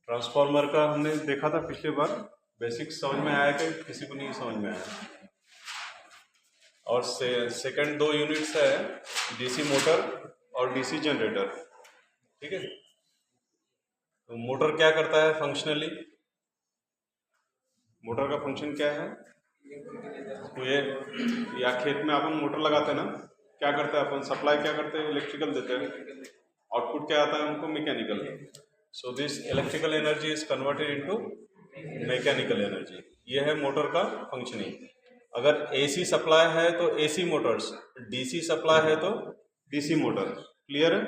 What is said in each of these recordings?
Transformer का हमने देखा था पिछली बार, बेसिक समझ में आया कि किसी को नहीं समझ में आया। और सेकंड दो यूनिट्स है डीसी मोटर और डीसी जनरेटर, ठीक है। तो मोटर क्या करता है फंक्शनली, मोटर का फंक्शन क्या है? तो ये या खेत में अपन मोटर लगाते हैं ना, क्या करते हैं अपन? सप्लाई क्या करते हैं? इलेक्ट्रिकल देते हैं, आउटपुट क्या आता है हमको? Mechanical. So this electrical energy is converted into mechanical energy. ये है मोटर का फंक्शनिंग। अगर एसी सप्लाई है तो एसी मोटर्स, डीसी सप्लाई है तो डीसी मोटर। क्लियर है?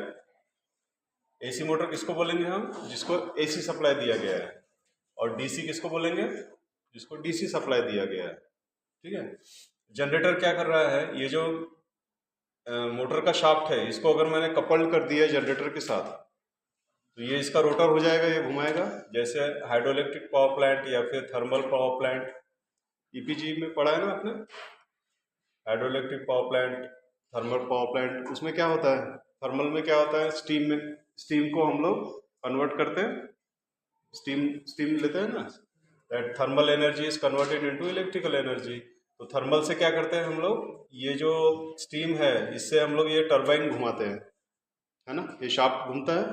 एसी मोटर किसको बोलेंगे हम? जिसको एसी सप्लाई दिया गया है। और डीसी किसको बोलेंगे? जिसको डीसी सप्लाई दिया गया है, ठीक है। जनरेटर क्या कर रहा है? ये जो मोटर का शाफ्ट है, इसको अगर मैंने कपल्ड कर दिया जनरेटर के साथ, तो ये इसका रोटर हो जाएगा, ये घुमाएगा। जैसे हाइड्रोइलेक्ट्रिक पावर प्लांट या फिर थर्मल पावर प्लांट, ईपीजी में पढ़ा है ना आपने, hydroelectric power plant, thermal power plant. उसमें क्या होता है? थर्मल में क्या होता है? स्टीम को हम लोग कन्वर्ट करते हैं, स्टीम लेते हैं ना, that thermal energy is converted into electrical energy. तो थर्मल से क्या करते हैं हम लोग? ये जो स्टीम है, इससे हम लोग ये टरबाइन घुमाते हैं, है ना। ये शाफ्ट घूमता है,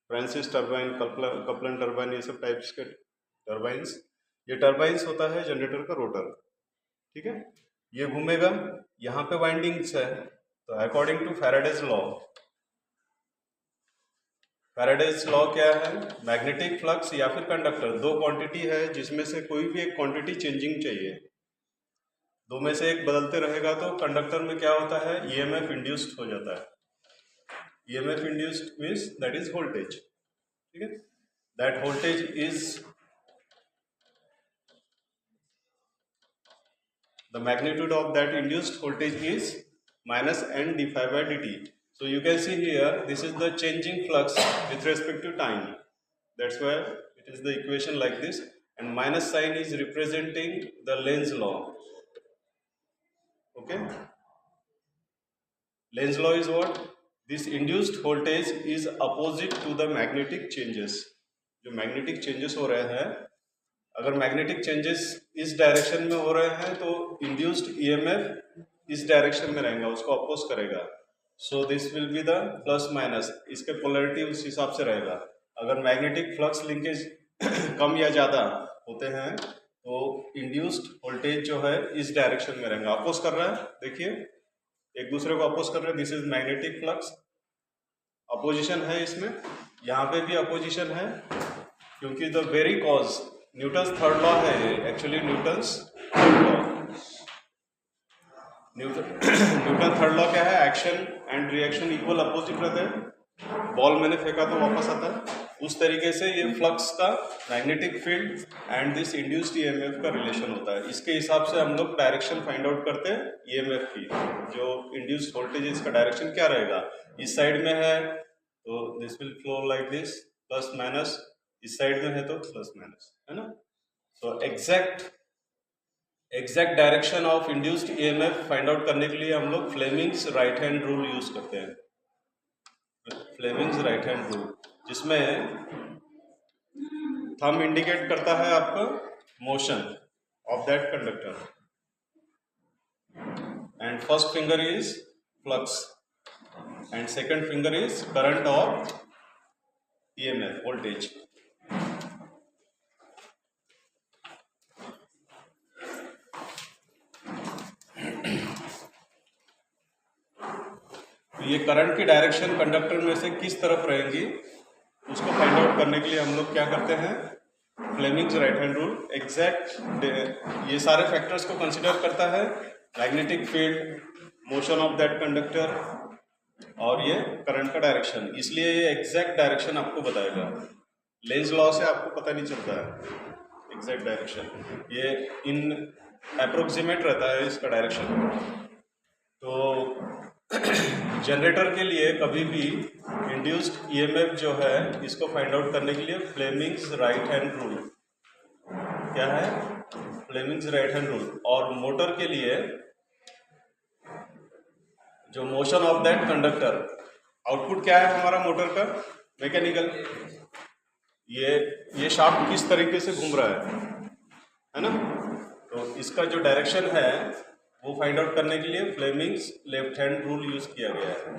फ्रांसिस टरबाइन, कपलन टरबाइन, ये सब टाइप्स के टरबाइंस। ये टरबाइंस होता है जनरेटर का रोटर, ठीक है। ये घूमेगा, यहाँ पे वाइंडिंग्स है। तो according to Faraday's law, Faraday's law क्या है? मैग्नेटिक फ्लक्स या फिर कंडक्टर, दो क्वांटिटी है जिसमें से कोई भी एक क्वांटिटी चेंजिंग चाहिए, दो में से एक बदलते रहेगा तो कंडक्टर में क्या होता है? ईएमएफ इंड्यूस्ड हो जाता है। EMF induced means that is voltage, ठीक है। That voltage is the magnitude of that induced voltage is minus n d phi by dt. So you can see here, this is the changing flux with respect to time. That's why it is the equation like this, and minus sign is representing the Lenz law. Okay, Lenz law is what? This induced voltage is opposite to the magnetic changes. जो magnetic changes हो रहे हैं, अगर magnetic changes इस direction में हो रहे हैं तो इंड्यूस्ड ईएमएफ इस डायरेक्शन में रहेगा, उसको अपोज करेगा। So this will be the plus minus, इसके पोलैरिटी उस हिसाब से रहेगा। अगर मैग्नेटिक फ्लक्स लिंकेज कम या ज़्यादा होते हैं तो इंड्यूस्ड वोल्टेज जो है इस डायरेक्शन में रहेगा, अपोज कर रहा है। देखिए एक दूसरे को अपोज कर रहे हैं, this is magnetic flux, opposition है इसमें, यहाँ पे भी अपोजिशन है, क्योंकि the very cause Newton's third law है एक्चुअली, न्यूटन थर्ड लॉ क्या है? Action and reaction equal opposite रहते हैं। बॉल मैंने फेंका तो वापस आता है, उस तरीके से ये फ्लक्स का magnetic field and this induced EMF का रिलेशन होता है। इसके हिसाब से हम लोग डायरेक्शन फाइंड आउट करते हैं ईएमएफ की, जो इंड्यूस्ड वोल्टेज इसका डायरेक्शन क्या रहेगा। इस साइड में है तो this will flow like this, plus minus, इस साइड में है तो प्लस माइनस, है ना। तो exact direction of induced EMF find out करने के लिए हम लोग Fleming's right hand rule use करते हैं। फ्लेमिंग्स राइट हैंड रूल, जिसमें थंब इंडिकेट करता है आपका motion of that conductor and first finger is flux and second finger is current और ईएमएफ वोल्टेज। ये करंट की डायरेक्शन कंडक्टर में से किस तरफ रहेंगी, उसको फाइंड आउट करने के लिए हम लोग क्या करते हैं? Fleming's right hand rule exact ये सारे फैक्टर्स को कंसिडर करता है, magnetic field, motion of that conductor और ये करंट का डायरेक्शन, इसलिए ये एग्जैक्ट डायरेक्शन आपको बताएगा। लेंज लॉ से आपको पता नहीं चलता है एग्जैक्ट डायरेक्शन, ये इन अप्रोक्सीमेट रहता है इसका डायरेक्शन। तो जनरेटर के लिए कभी भी इंड्यूस्ड ईएमएफ जो है इसको फाइंड आउट करने के लिए फ्लेमिंग्स राइट हैंड रूल क्या है? Fleming's right hand rule. और मोटर के लिए जो motion of that conductor, output क्या है हमारा मोटर का? मैकेनिकल। ये शाफ्ट किस तरीके से घूम रहा है ना। तो इसका जो डायरेक्शन है वो फाइंड आउट करने के लिए Fleming's left hand rule use किया गया है।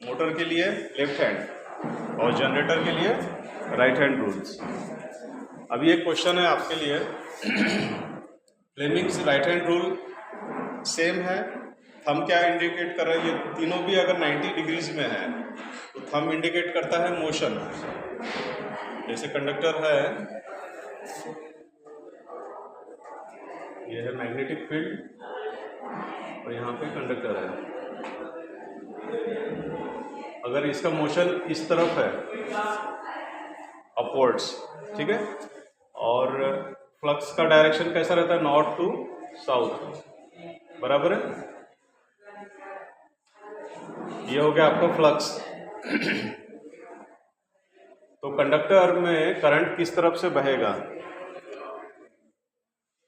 मोटर के लिए लेफ्ट हैंड और जनरेटर के लिए राइट हैंड रूल्स। अभी एक क्वेश्चन है आपके लिए, Fleming's right hand rule same है, थंब क्या इंडिकेट कर रहा है, ये तीनों भी अगर 90 डिग्रीज में है तो थंब इंडिकेट करता है मोशन। जैसे कंडक्टर है, ये है मैग्नेटिक फील्ड और यहाँ पे कंडक्टर है। अगर इसका मोशन इस तरफ है अपवर्ड्स, ठीक है, और फ्लक्स का डायरेक्शन कैसा रहता है, नॉर्थ टू साउथ, बराबर है। ये हो गया आपका फ्लक्स। तो कंडक्टर में करंट किस तरफ से बहेगा,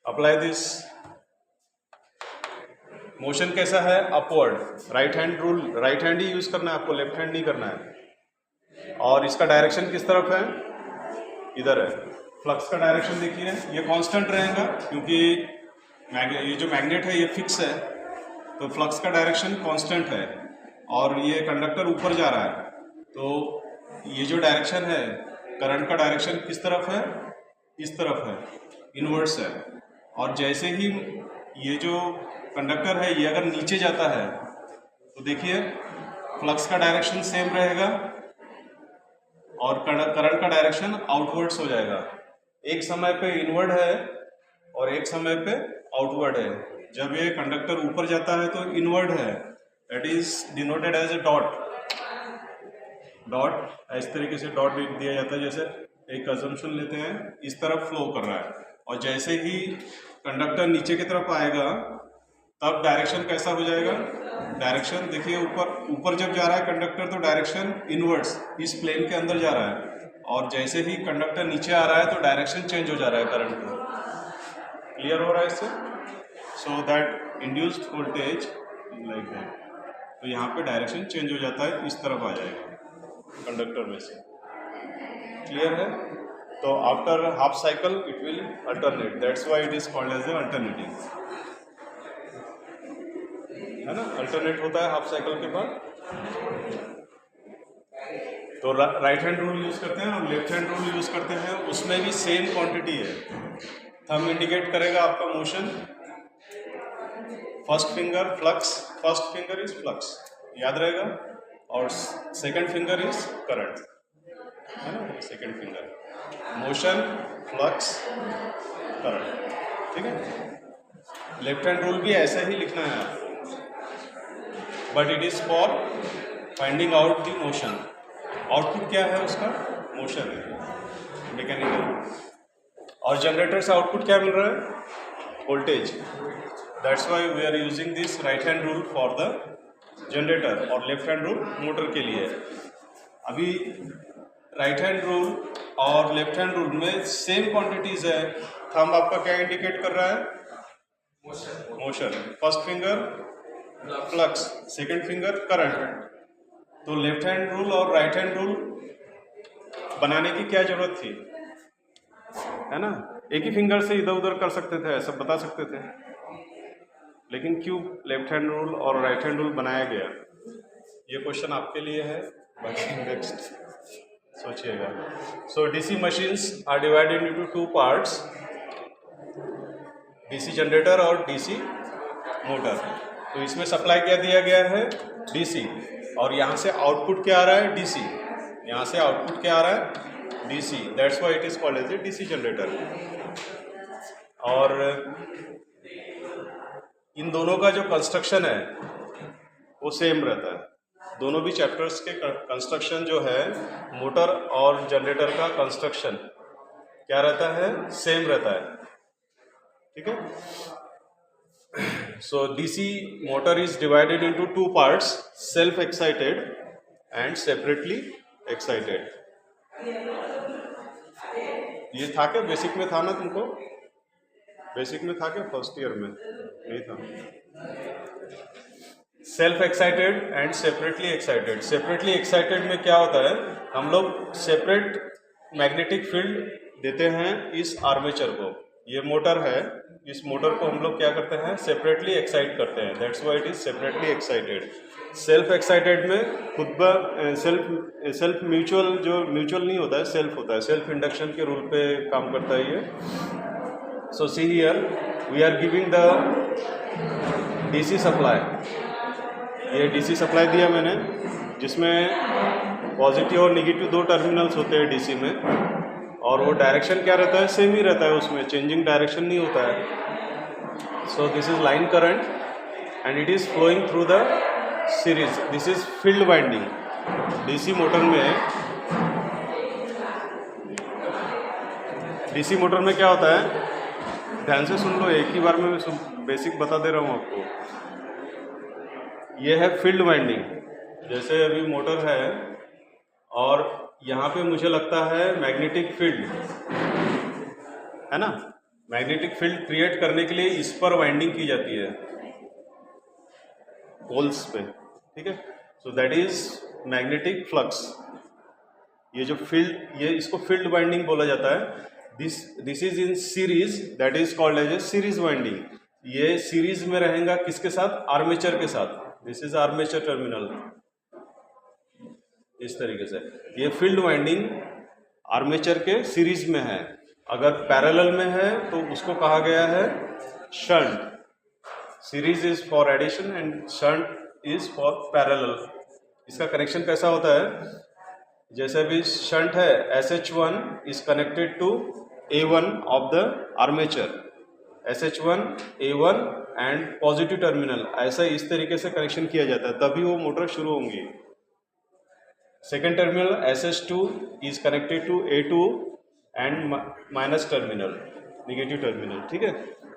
अप्लाई दिस। मोशन कैसा है, upward, right hand rule, right hand ही यूज करना है आपको, लेफ्ट हैंड नहीं करना है। और इसका डायरेक्शन किस तरफ है, इधर है। फ्लक्स का डायरेक्शन देखिए, ये कांस्टेंट रहेगा क्योंकि ये जो मैग्नेट है ये फिक्स है, तो फ्लक्स का डायरेक्शन कांस्टेंट है। और ये कंडक्टर ऊपर जा रहा है, तो ये जो डायरेक्शन है करंट का डायरेक्शन किस तरफ है, इस तरफ है, इनवर्स है। और जैसे ही ये जो कंडक्टर है ये अगर नीचे जाता है तो देखिए फ्लक्स का डायरेक्शन सेम रहेगा और करंट का डायरेक्शन आउटवर्ड्स हो जाएगा। एक समय पे इनवर्ड है और एक समय पे आउटवर्ड है। जब ये कंडक्टर ऊपर जाता है तो इनवर्ड है, that is denoted as a dot. Dot इस तरीके से डॉट दिया जाता है, जैसे एक अजम्पशन लेते हैं इस तरफ फ्लो कर रहा है, और जैसे ही कंडक्टर नीचे की तरफ आएगा तब डायरेक्शन कैसा हो जाएगा, डायरेक्शन देखिए ऊपर जब जा रहा है कंडक्टर तो डायरेक्शन इनवर्ड्स इस प्लेन के अंदर जा रहा है, और जैसे ही कंडक्टर नीचे आ रहा है तो डायरेक्शन चेंज हो जा रहा है करंट का। क्लियर हो रहा है इससे? So that induced voltage like that, तो यहाँ पे डायरेक्शन चेंज हो जाता है, इस तरफ आ जाएगा कंडक्टर में से। क्लियर है? तो after half cycle it will alternate, that's why it is called as a alternating, है ना। अल्टरनेट होता है हाफ साइकिल के बाद। तो राइट हैंड रूल यूज करते हैं और लेफ्ट हैंड रूल यूज करते हैं, उसमें भी सेम क्वांटिटी है। थंब इंडिकेट करेगा आपका motion, first finger flux, first finger is flux, याद रहेगा, और सेकंड फिंगर इज करंट, है ना। Second finger motion, flux, current, ठीक है। लेफ्ट हैंड रूल भी ऐसा ही लिखना है आपको, but it is for finding out the motion. Output क्या है उसका, मोशन है, मैकेनिकल। और जनरेटर से आउटपुट क्या मिल रहा है, voltage. That's why we are using this right hand rule for the generator और लेफ्ट हैंड रूल मोटर के लिए। अभी राइट हैंड रूल और लेफ्ट हैंड रूल में सेम क्वांटिटीज है। थंब आपका क्या इंडिकेट कर रहा है, motion, first finger flux, second finger current. तो लेफ्ट हैंड रूल और राइट हैंड रूल बनाने की क्या जरूरत थी, है ना। एक ही फिंगर से इधर उधर कर सकते थे, ऐसा बता सकते थे, लेकिन क्यों लेफ्ट हैंड रूल और राइट हैंड रूल बनाया गया, ये क्वेश्चन आपके लिए है, बाकी नेक्स्ट सोचिएगा। So DC machines are divided into two parts, DC generator और डीसी मोटर। तो इसमें सप्लाई क्या दिया गया है, डीसी, और यहाँ से आउटपुट क्या आ रहा है, डीसी, यहाँ से आउटपुट क्या आ रहा है, DC, that's why it is called as a DC generator. और इन दोनों का जो कंस्ट्रक्शन है वो सेम रहता है। दोनों भी चैप्टर्स के कंस्ट्रक्शन जो है, मोटर और जनरेटर का कंस्ट्रक्शन क्या रहता है, सेम रहता है, ठीक है। So DC motor is divided into two parts, self excited and separately excited. ये था क्या, बेसिक में था ना तुमको, बेसिक में था क्या, फर्स्ट ईयर में नहीं था। Self excited and separately excited. Separately excited में क्या होता है, हम लोग सेपरेट मैग्नेटिक फील्ड देते हैं इस आर्मेचर को। ये मोटर है, इस मोटर को हम लोग क्या करते हैं, सेपरेटली एक्साइट करते हैं। That's why it is separately excited. Self excited में खुद ब सेल्फ म्यूचुअल, जो म्यूचुअल नहीं होता है, सेल्फ होता है। सेल्फ इंडक्शन के रूल पे काम करता है ये। So see here we are giving the DC supply. ये डीसी सप्लाई दिया मैंने, जिसमें पॉजिटिव और निगेटिव दो टर्मिनल्स होते हैं डीसी में, और वो डायरेक्शन क्या रहता है, सेम ही रहता है, उसमें चेंजिंग डायरेक्शन नहीं होता है। So this is line current and it is flowing through the series. This is field winding. DC motor में क्या होता है, ध्यान से सुन लो, एक ही बार में मैं बेसिक बता दे रहा हूँ आपको। ये है फील्ड वाइंडिंग। जैसे अभी मोटर है और यहाँ पे मुझे लगता है मैग्नेटिक फील्ड है ना, मैग्नेटिक फील्ड क्रिएट करने के लिए इस पर वाइंडिंग की जाती है, पोल्स पे, ठीक है। So that is magnetic flux. ये जो फील्ड, ये इसको फील्ड वाइंडिंग बोला जाता है। This is in series, that is called as a series winding. ये सीरीज में रहेगा किसके साथ, आर्मेचर के साथ। दिस इज आर्मेचर टर्मिनल, इस तरीके से। ये फील्ड वाइंडिंग आर्मेचर के सीरीज में है। अगर पैरेलल में है तो उसको कहा गया है shunt. Series is for addition and shunt is for parallel. इसका कनेक्शन कैसा होता है, जैसे भी शंट है, SH1 is connected to A1 of the armature, SH1 A1 and positive terminal, ऐसा इस तरीके से कनेक्शन किया जाता है, तभी वो मोटर शुरू होंगी। Second terminal SH2 is connected to A2 and minus terminal, negative terminal, ठीक है।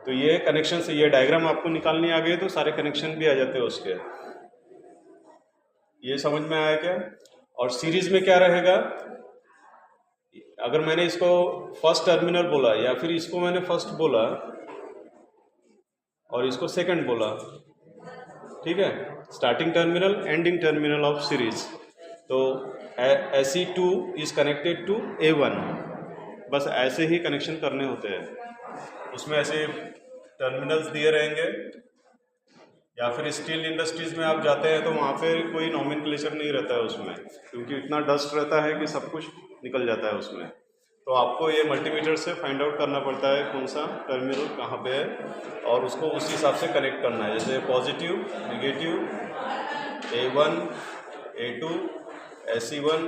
तो ये कनेक्शन से, ये डायग्राम आपको निकालनी आ गई तो सारे कनेक्शन भी आ जाते हैं उसके। ये समझ में आया क्या। और सीरीज में क्या रहेगा, अगर मैंने इसको फर्स्ट टर्मिनल बोला या फिर इसको मैंने फर्स्ट बोला और इसको सेकंड बोला, ठीक है, starting terminal ending terminal of series. तो SE2 is connected to A1, बस ऐसे ही कनेक्शन करने होते हैं। उसमें ऐसे टर्मिनल्स दिए रहेंगे, या फिर स्टील इंडस्ट्रीज में आप जाते हैं तो वहाँ पे कोई नॉमेनक्लेचर नहीं रहता है उसमें, क्योंकि इतना डस्ट रहता है कि सब कुछ निकल जाता है उसमें। तो आपको ये मल्टीमीटर से फाइंड आउट करना पड़ता है कौन सा टर्मिनल कहाँ पे है, और उसको उस हिसाब से कनेक्ट करना है। जैसे positive, negative, A1, A2, SE1,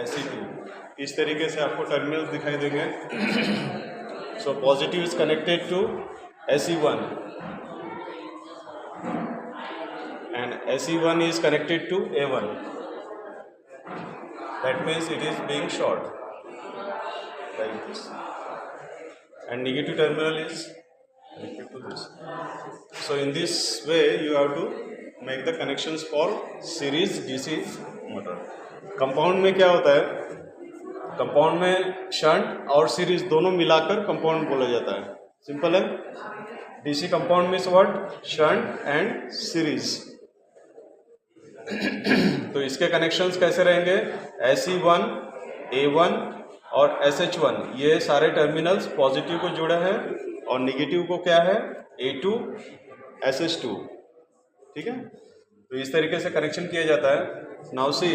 SE2, इस तरीके से आपको टर्मिनल्स दिखाई देंगे। So positive is connected to SE1 and SE1 is connected to A1. That means it is being short like this, and negative terminal is connected to this. So in this way you have to make the connections for series DC motor. Compound में क्या होता है, compound में shunt और series दोनों मिलाकर compound बोला जाता है। सिंपल है। DC compound means what, shunt and series. तो इसके कनेक्शंस कैसे रहेंगे, SE1, A1 और SH1, ये सारे टर्मिनल्स पॉजिटिव को जुड़ा है और निगेटिव को क्या है, A2, SH2, ठीक है। तो इस तरीके से कनेक्शन किया जाता है। नाउ सी,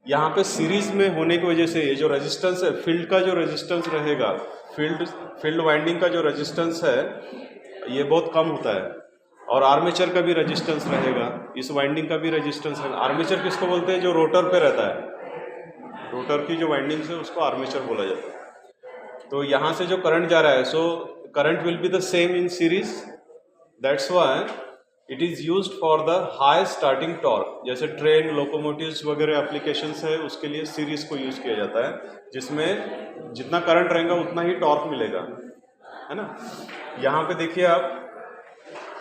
यहाँ पे सीरीज में होने की वजह से ये जो रेजिस्टेंस है, फील्ड का जो रेजिस्टेंस रहेगा, फील्ड वाइंडिंग का जो रेजिस्टेंस है ये बहुत कम होता है, और आर्मेचर का भी रेजिस्टेंस रहेगा, इस वाइंडिंग का भी रेजिस्टेंस रहेगा। आर्मेचर किसको बोलते हैं, जो रोटर पे रहता है, रोटर की जो वाइंडिंग है उसको आर्मेचर बोला जाता है। तो यहाँ से जो करंट जा रहा है, so current will be the same in series, that's why it is used for the high starting torque. जैसे ट्रेन, लोकोमोटिव्स वगैरह एप्लीकेशंस है, उसके लिए सीरीज को यूज़ किया जाता है, जिसमें जितना करंट रहेगा उतना ही टॉर्क मिलेगा, है ना। यहाँ पे देखिए आप,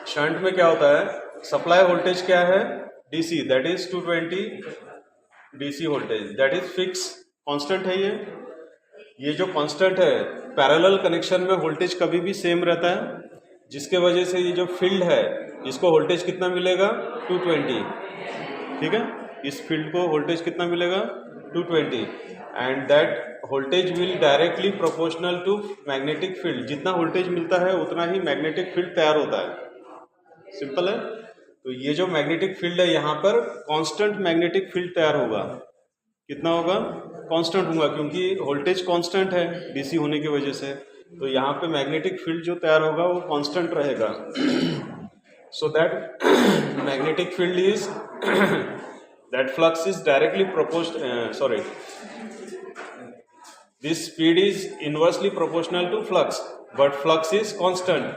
शंट में क्या होता है, सप्लाई वोल्टेज क्या है, DC, that is 220 DC voltage, that is fix, constant है ये जो कांस्टेंट है। पैरेलल कनेक्शन में वोल्टेज कभी भी सेम रहता है, जिसके वजह से ये जो फील्ड है इसको वोल्टेज कितना मिलेगा, 220, ठीक है। इस फील्ड को वोल्टेज कितना मिलेगा, 220 and that voltage will directly proportional to magnetic field. जितना वोल्टेज मिलता है उतना ही मैग्नेटिक फील्ड तैयार होता है। सिंपल है। तो ये जो मैग्नेटिक फील्ड है यहाँ पर कांस्टेंट मैग्नेटिक फील्ड तैयार होगा। कितना होगा? कांस्टेंट होगा, क्योंकि वोल्टेज कांस्टेंट है डीसी होने की वजह से। तो यहाँ पे मैग्नेटिक फील्ड जो तैयार होगा वो कांस्टेंट रहेगा। So that magnetic field is that flux is directly this speed is inversely proportional to flux, but flux is constant।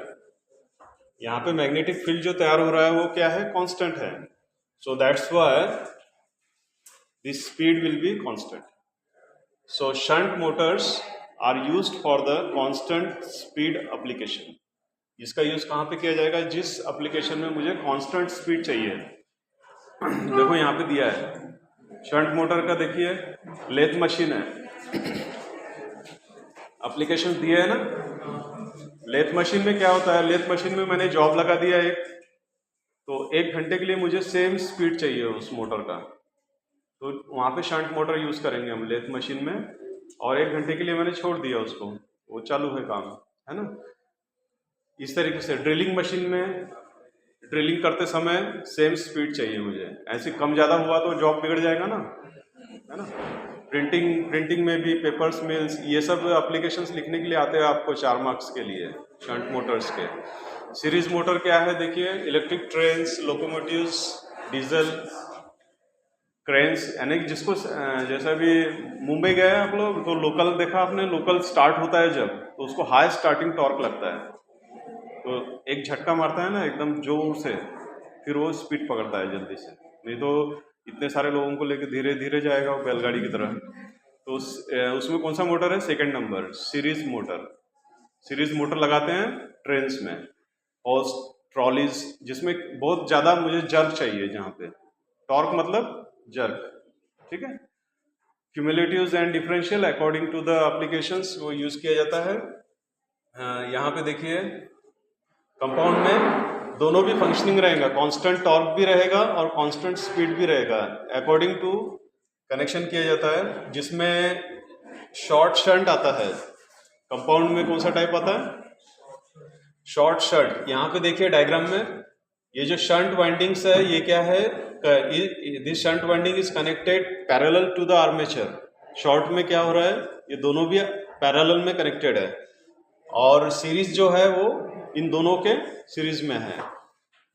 यहाँ पे मैग्नेटिक फील्ड जो तैयार हो रहा है वो क्या है? कांस्टेंट है। so that's why this speed will be constant। so shunt motors are used for the constant speed application। इसका यूज कहाँ पे किया जाएगा? जिस एप्लीकेशन में मुझे कांस्टेंट स्पीड चाहिए। देखो यहाँ पे दिया है शंट मोटर का, देखिए लेथ मशीन है, एप्लीकेशन दिया है ना। लेथ मशीन में क्या होता है? लेथ मशीन में मैंने जॉब लगा दिया एक, तो 1 घंटे के लिए मुझे सेम स्पीड चाहिए उस मोटर का, तो वहाँ पे शंट मोटर यूज करेंगे हम लेथ मशीन में, और 1 घंटे के लिए मैंने छोड़ दिया उसको, वो चालू है काम, है ना। इस तरीके से ड्रिलिंग मशीन में ड्रिलिंग करते समय सेम स्पीड चाहिए मुझे, ऐसे कम ज़्यादा हुआ तो जॉब बिगड़ जाएगा ना, है ना। प्रिंटिंग में भी पेपर्स मिल्स ये सब एप्लीकेशंस लिखने के लिए आते हैं आपको 4 मार्क्स के लिए शंट मोटर्स के। सीरीज मोटर क्या है? देखिए electric trains, locomotives, diesel, cranes, यानी जिसको जैसा भी मुंबई गए आप लोग तो लोकल देखा आपने, लोकल स्टार्ट होता है जब तो उसको हाई स्टार्टिंग टॉर्क लगता है, तो एक झटका मारता है ना एकदम जोर से, फिर वो स्पीड पकड़ता है जल्दी से, नहीं तो इतने सारे लोगों को लेकर धीरे धीरे जाएगा वो बैलगाड़ी की तरह। तो उसमें कौन सा मोटर है? Second number, series motor. Series motor लगाते हैं ट्रेन्स में और ट्रॉलीज, जिसमें बहुत ज़्यादा मुझे जर्क चाहिए, जहाँ पे टॉर्क मतलब जर्क, ठीक है। Cumulatives and differential according to the applications वो यूज़ किया जाता है। यहाँ पे देखिए कंपाउंड में दोनों भी फंक्शनिंग रहेगा, कांस्टेंट टॉर्क भी रहेगा और कांस्टेंट स्पीड भी रहेगा, अकॉर्डिंग टू कनेक्शन किया जाता है, जिसमें शॉर्ट शंट आता है। कंपाउंड में कौन सा टाइप आता है? Short shunt. यहाँ पे देखिए डायग्राम में ये जो शंट वाइंडिंग्स है ये क्या है? This shunt winding is connected parallel to the armature. Short में क्या हो रहा है? ये दोनों भी पैरेलल में कनेक्टेड है, और सीरीज जो है वो इन दोनों के सीरीज में है।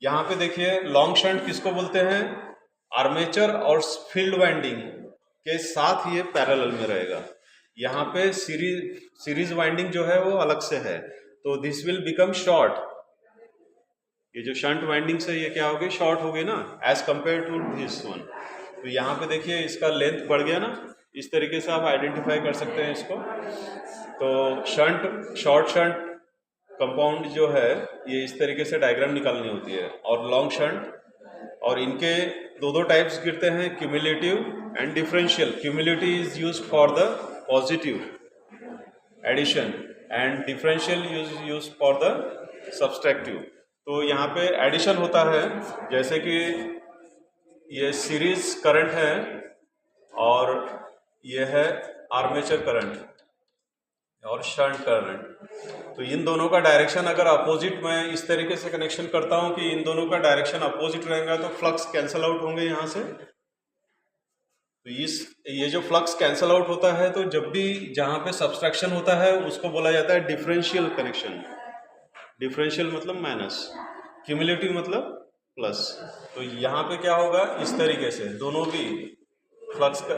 यहाँ पे देखिए लॉन्ग शंट किसको बोलते हैं? आर्मेचर और फील्ड वाइंडिंग के साथ ये पैरेलल में रहेगा। यहाँ पे सीरीज वाइंडिंग जो है वो अलग से है, तो दिस विल बिकम शॉर्ट। ये जो शंट वाइंडिंग से ये क्या होगी? शॉर्ट होगी ना, as compare to this one. तो यहाँ पे देखिए इसका लेंथ बढ़ गया ना, इस तरीके से आप आइडेंटिफाई कर सकते हैं इसको। तो शॉर्ट शंट कंपाउंड जो है ये इस तरीके से डायग्राम निकालनी होती है, और लॉन्ग शंट, और इनके दो टाइप्स गिरते हैं, cumulative and differential. Cumulative is used for the positive addition and differential use for the subtractive. तो यहाँ पे एडिशन होता है, जैसे कि ये सीरीज करंट है और ये है आर्मेचर करंट और शंट करंट। तो इन दोनों का डायरेक्शन अगर अपोजिट, मैं इस तरीके से कनेक्शन करता हूं कि इन दोनों का डायरेक्शन अपोजिट रहेगा तो फ्लक्स कैंसल आउट होंगे यहाँ से। तो ये जो फ्लक्स कैंसल आउट होता है, तो जब भी जहाँ पे सब्सट्रैक्शन होता है उसको बोला जाता है डिफरेंशियल कनेक्शन। डिफरेंशियल मतलब माइनस, क्यूमुलेटिव मतलब प्लस। तो यहाँ पे क्या होगा? इस तरीके से दोनों भी फ्लक्स का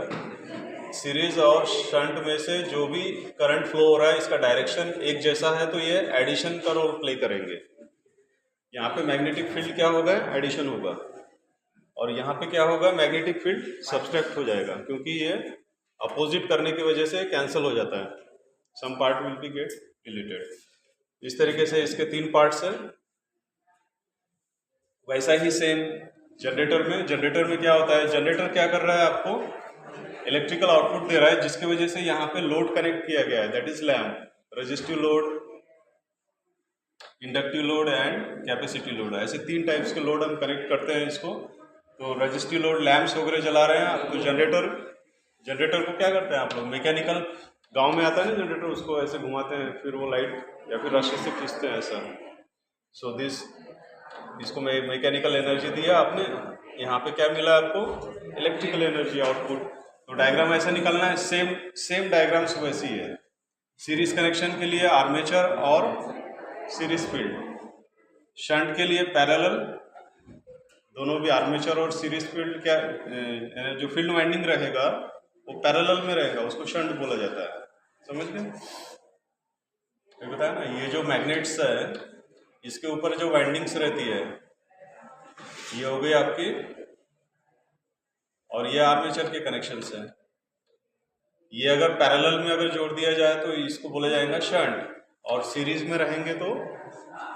सीरीज और शंट में से जो भी करंट फ्लो हो रहा है इसका डायरेक्शन एक जैसा है, तो ये एडिशन का रोल प्ले करेंगे। यहाँ पे मैग्नेटिक फील्ड क्या होगा? एडिशन होगा, और यहाँ पे क्या होगा? मैग्नेटिक फील्ड सब्सट्रैक्ट हो जाएगा, क्योंकि ये अपोजिट करने की वजह से कैंसिल हो जाता है। Some part will be get deleted. इस तरीके से इसके 3 पार्ट्स है। वैसा ही सेम जनरेटर में क्या होता है? जनरेटर क्या कर रहा है? आपको इलेक्ट्रिकल आउटपुट दे रहा है, जिसकी वजह से यहाँ पे लोड कनेक्ट किया गया है, that is lamp. Resistive load, inductive load and capacitive load, ऐसे 3 टाइप्स के लोड हम कनेक्ट करते हैं इसको। तो रेजिस्टिव लोड लैम्प्स वगैरह जला रहे हैं, तो जनरेटर को क्या करते हैं आप लोग, मैकेनिकल, गांव में आता है ना जनरेटर, उसको ऐसे घुमाते हैं, फिर वो लाइट या फिर रस्सी से खींचते हैं ऐसा। सो इसको मैकेनिकल एनर्जी दिया आपने, यहाँ पे क्या मिला आपको, इलेक्ट्रिकल एनर्जी आउटपुट। तो डायग्राम ऐसा निकलना है, सेम डायग्राम्स वैसी है। सीरीज कनेक्शन के लिए आर्मेचर और सीरीज फील्ड, शंट के लिए पैरेलल, दोनों भी आर्मेचर और सीरीज फील्ड, क्या जो फील्ड वाइंडिंग रहेगा वो पैरेलल में रहेगा, उसको शंट बोला जाता है। समझ गए? ये बताया ना, ये जो मैग्नेट्स है इसके ऊपर जो वाइंडिंग्स रहती है ये हो गई आपकी, और ये आर्मेचर के कनेक्शंस हैं। ये अगर पैरेलल में अगर जोड़ दिया जाए तो इसको बोला जाएगा शंट, और सीरीज में रहेंगे तो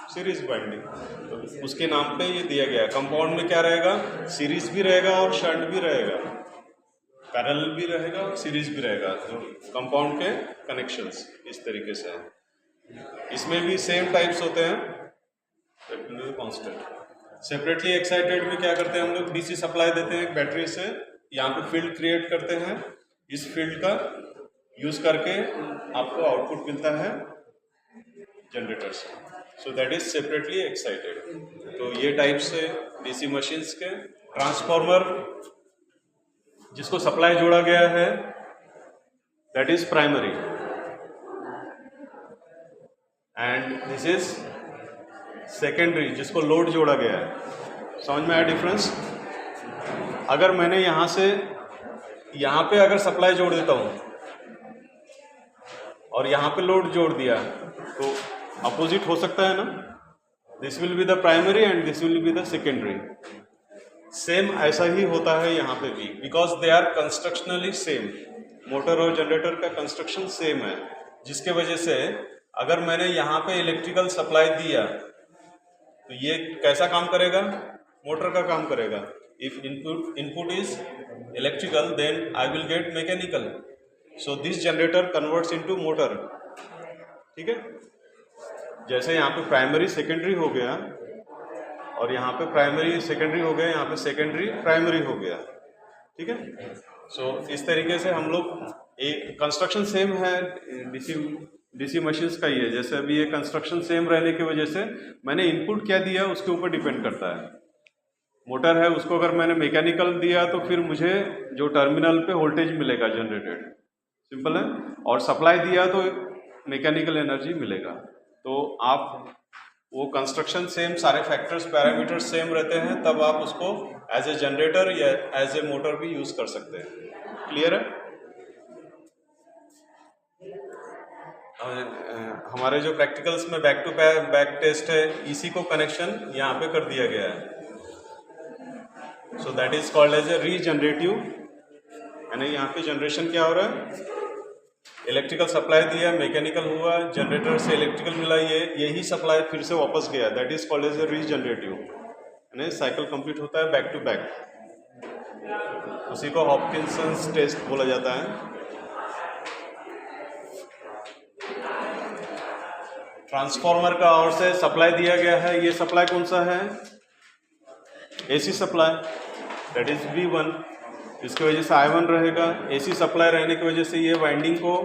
सीरीज वाइंडिंग। तो उसके नाम पे ये दिया गया है। कंपाउंड में क्या रहेगा, सीरीज भी रहेगा और शंट भी रहेगा, पैरेलल भी रहेगा और सीरीज भी रहेगा। तो कंपाउंड के कनेक्शंस इस तरीके से हैं। इसमें भी सेम टाइप्स होते हैं, कांस्टेंट। सेपरेटली एक्साइटेड में क्या करते हैं हम लोग, डीसी सप्लाई देते हैं एक बैटरी से, यहाँ पे फील्ड क्रिएट करते हैं, इस फील्ड का यूज करके आपको आउटपुट मिलता है जनरेटर से। सो दैट इज सेपरेटली एक्साइटेड। तो ये टाइप्स है डीसी मशीन्स के। ट्रांसफॉर्मर जिसको सप्लाई जोड़ा गया है that is primary, and this is secondary जिसको लोड जोड़ा गया है। समझ में आया डिफरेंस? अगर मैंने यहां से यहां पे अगर सप्लाई जोड़ देता हूं और यहां पे लोड जोड़ दिया तो अपोजिट हो सकता है ना, this will be the primary and this will be the secondary. Same ऐसा ही होता है यहाँ पे भी, because they are constructionally same. Motor और जनरेटर का कंस्ट्रक्शन सेम है, जिसके वजह से अगर मैंने यहाँ पे इलेक्ट्रिकल सप्लाई दिया तो ये कैसा काम करेगा, मोटर का काम करेगा। If input is electrical then I will get mechanical, so this generator converts into motor. ठीक है, जैसे यहाँ पे प्राइमरी सेकेंडरी हो गया और यहाँ पे प्राइमरी सेकेंडरी हो गया, यहाँ पे सेकेंडरी प्राइमरी हो गया। ठीक है, सो इस तरीके से हम लोग एक कंस्ट्रक्शन सेम है डीसी मशीन्स का ही है। जैसे अभी ये कंस्ट्रक्शन सेम रहने की वजह से मैंने इनपुट क्या दिया उसके ऊपर डिपेंड करता है। मोटर है उसको अगर मैंने मैकेनिकल दिया तो फिर मुझे जो टर्मिनल पे वोल्टेज मिलेगा जनरेटेड, सिंपल है, और सप्लाई दिया तो मैकेनिकल एनर्जी मिलेगा। तो आप वो कंस्ट्रक्शन सेम, सारे फैक्टर्स पैरामीटर्स सेम रहते हैं, तब आप उसको एज ए जनरेटर या एज ए मोटर भी यूज कर सकते हैं। क्लियर है? हमारे जो प्रैक्टिकल्स में बैक टू बैक टेस्ट है, इसी को कनेक्शन यहाँ पे कर दिया गया है। So that is called as a regenerative, यानी यहाँ पे जनरेशन क्या हो रहा है, इलेक्ट्रिकल सप्लाई दिया, मैकेनिकल हुआ, जनरेटर से इलेक्ट्रिकल मिला, यही सप्लाई फिर से वापस गया, that is called as a regenerative, यानी साइकिल कंप्लीट होता है बैक टू बैक। उसी को हॉपकिंसंस टेस्ट बोला जाता है। ट्रांसफार्मर का और से सप्लाई दिया गया है, ये सप्लाई कौन सा है, AC supply, that is V1, इसकी वजह से I1 रहेगा। एसी सप्लाई रहने की वजह से ये वाइंडिंग को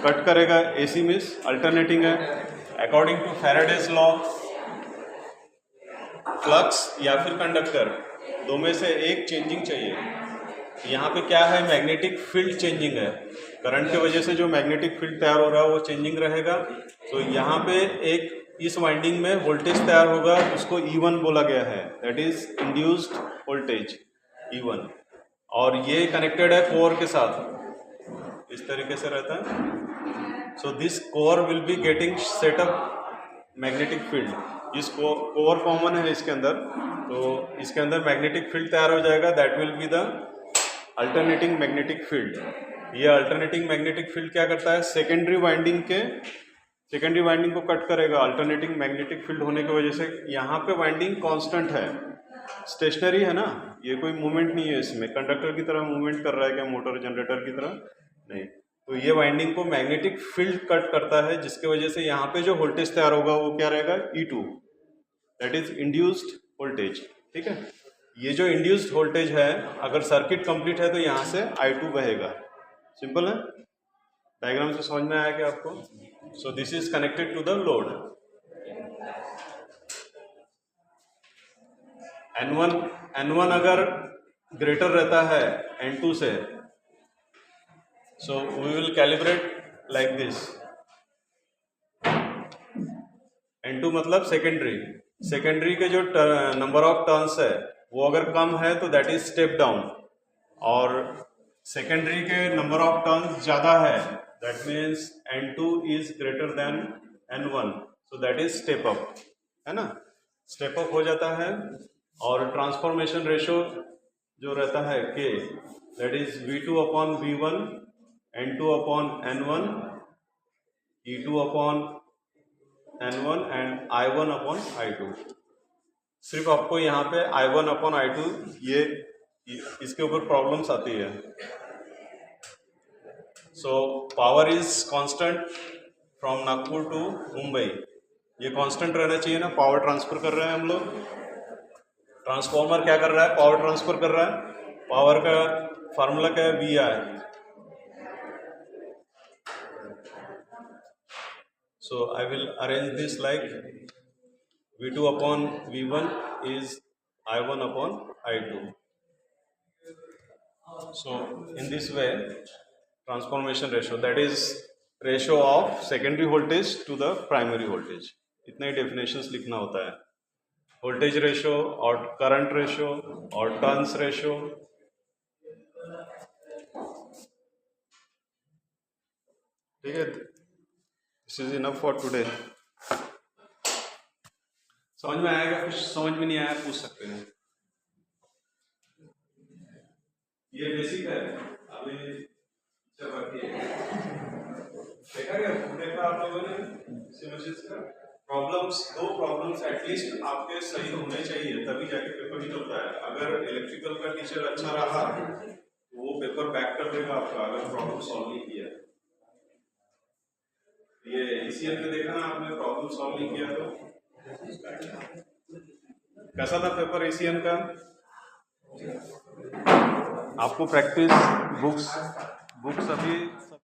कट करेगा, एसी मींस अल्टरनेटिंग है। According to Faraday's law, flux या फिर कंडक्टर, दो में से एक चेंजिंग चाहिए। यहाँ पे क्या है, मैग्नेटिक फील्ड चेंजिंग है, करंट की वजह से जो मैग्नेटिक फील्ड तैयार हो रहा है वो चेंजिंग रहेगा। तो यहाँ पे एक इस वाइंडिंग में वोल्टेज तैयार होगा, उसको E1 बोला गया है, that is induced voltage E1, और ये कनेक्टेड है कोर के साथ, इस तरीके से रहता है। So this core will be getting setup magnetic field. इस कोर कॉमन है इसके अंदर, तो इसके अंदर मैग्नेटिक फील्ड तैयार हो जाएगा, that will be the alternating magnetic field. ये अल्टरनेटिंग मैग्नेटिक फील्ड क्या करता है, सेकेंडरी वाइंडिंग को कट करेगा। अल्टरनेटिंग मैग्नेटिक फील्ड होने की वजह से यहाँ पे वाइंडिंग कांस्टेंट है, स्टेशनरी है ना, ये कोई मूवमेंट नहीं है इसमें, कंडक्टर की तरह मूवमेंट कर रहा है क्या मोटर जनरेटर की तरह, नहीं। तो ये वाइंडिंग को मैग्नेटिक फील्ड कट करता है, जिसकी वजह से यहाँ पे जो वोल्टेज तैयार होगा वो क्या रहेगा, E2, that is induced voltage. ठीक है, ये जो इंड्यूस्ड वोल्टेज है, अगर सर्किट कंप्लीट है तो यहाँ से I2 बहेगा, सिंपल है, डायग्राम से समझ में आया क्या आपको? So this is connected to the load. N1 अगर ग्रेटर रहता है N2 से, so we will calibrate like this. N2 मतलब सेकेंडरी के जो नंबर ऑफ टर्न्स है वो अगर कम है तो दैट इज स्टेप डाउन, और सेकेंडरी के नंबर ऑफ टर्न्स ज़्यादा है that means N2 is greater than N1, so that is step up, है ना, स्टेप अप हो जाता है। और ट्रांसफॉर्मेशन रेशो जो रहता है K, that is V2 upon V1, N2 upon N1, E2 upon N1 and I1 upon I2। सिर्फ आपको यहाँ पे I1 अपॉन I2 ये इसके ऊपर प्रॉब्लम्स आती है। So power is constant from Nagpur to Mumbai, ये कांस्टेंट रहना चाहिए ना, पावर ट्रांसफर कर रहे हैं हम लोग। ट्रांसफॉर्मर क्या कर रहा है? पावर ट्रांसफर कर रहा है। पावर का फार्मूला क्या है? VI। So I will arrange this like V2 upon V1 is I1 upon I2. So in this way, transformation ratio, that is ratio of secondary voltage to the primary voltage, इतने ही definitions लिखना होता है। voltage ratio और current ratio और turns ratio। ठीक है, this is enough for today. समझ में आएगा? कुछ समझ में नहीं आया पूछ सकते हैं। ये बेसिक है, अभी चल बाकी है। देखा आप लोगों ने सिमेट्रिक्स का प्रॉब्लम्स, 2 प्रॉब्लम्स एटलीस्ट आपके सही होने चाहिए तभी जाके पेपर निकलता है। अगर इलेक्ट्रिकल का टीचर अच्छा रहा तो वो पेपर बैक कर देगा आपका, अगर प्रॉब्लम सॉल्व नहीं किया। ये ECN में देखा ना आपने, प्रॉब्लम सॉल्व नहीं किया तो कैसा था पेपर ECN का? आपको प्रैक्टिस बुक्स अभी